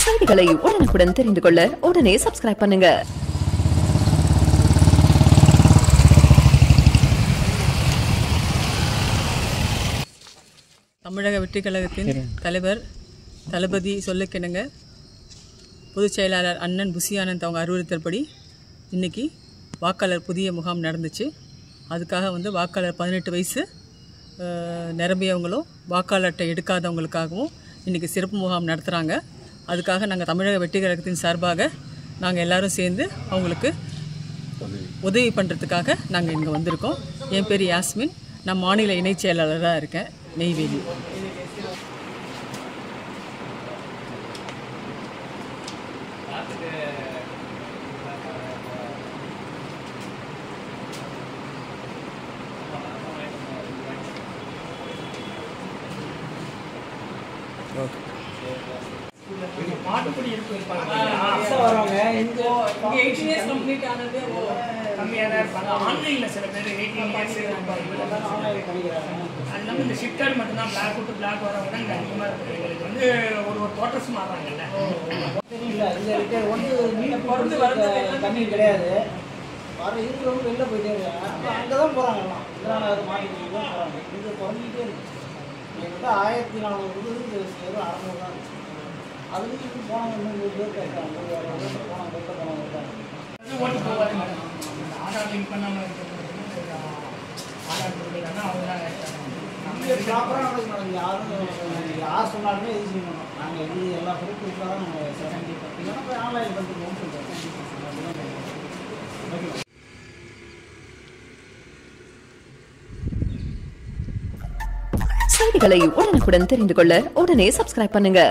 செய்திகளை உடனுக்குடன் தெரிந்து கொள்ள உடனே சப்ஸ்கிரைப் பண்ணுங்க. தமிழக வெற்றிக் கழகத்தின் தலைவர் தளபதி சொல்லுக்கிணங்க பொதுச் செயலாளர் அண்ணன் புசி ஆனந்த் அவங்க அறிவுறுத்தல்படி இன்றைக்கி வாக்காளர் புதிய முகாம் நடந்துச்சு. அதுக்காக வாக்காளர் 18 வயசு நிரம்பியவங்களும் வாக்காளர் அட்டை எடுக்காதவங்களுக்காகவும் இன்றைக்கி சிறப்பு முகாம் நடத்துகிறாங்க. அதுக்காக நாங்கள் தமிழக வெற்றிக் கழகத்தின் சார்பாக நாங்கள் எல்லோரும் சேர்ந்து அவங்களுக்கு உதவி பண்ணுறதுக்காக நாங்கள் இங்கே வந்திருக்கோம். என் பேர் யாஸ்மின், நான் மாநில இணைச் செயலாளராக இருக்கேன், நெய்வேலி. மாட்டுப்படி வரவங்க இங்கே 18 இயர்ஸ் கம்ப்ளீட் ஆனது கம்மியாக தான் இருப்பாங்க. ஆன்லைனில் சில பேர் 18 இயர்ஸ் ஆன்லைன் பண்ணிக்கிறாங்க. அது இல்லாமல் இந்த ஷிஃப்ட் கார்டு மட்டும்தான் பிளாக் விட்டு பிளாக் வரவங்க தான் இங்கே அதிகமாக இருக்குது. எங்களுக்கு ஒரு குவார்ட்டர்ஸ் மாறுறாங்கல்ல. தெரியல இந்த ஒன்று பிறந்து வரது தண்ணி கிடையாது. வர இருக்கிறவங்க வெளில போயிட்டே இருக்காங்க. அங்கே தான் போகிறாங்க எல்லாம். இதனால் அது மாட்டிக்கிட்டு தான் போகிறாங்க. இங்கே குறைஞ்சிக்கிட்டே இருக்குது. எங்களுக்கு 1400 வெறும் 600 தான் இருக்குது. அதுக்கு போனவங்க இன்னும் 100 பேர் கேட்குறாங்க. போனவங்க இருக்காங்க. ஓட்டு போவாது மேடம். ஆதார் லிங்க் பண்ணாமல் இருக்கிறது ஆதார் கொடுக்கலன்னா அவங்க தான் நம்ம ப்ராப்பராக நடக்கும் மேடம். யார் சொன்னாலுமே இது செய்யணும். நாங்கள் இது எல்லா பொருட்களும் இருந்தால் தான் நாங்கள் செகண்ட் பார்த்தீங்கன்னா போய் ஆன்லைன் பண்ணிட்டு சொல்கிறோம். செய்திகளை உடனுக்குடன் தெரிந்து கொள்ள உடனே சப்ஸ்கிரைப் பண்ணுங்க.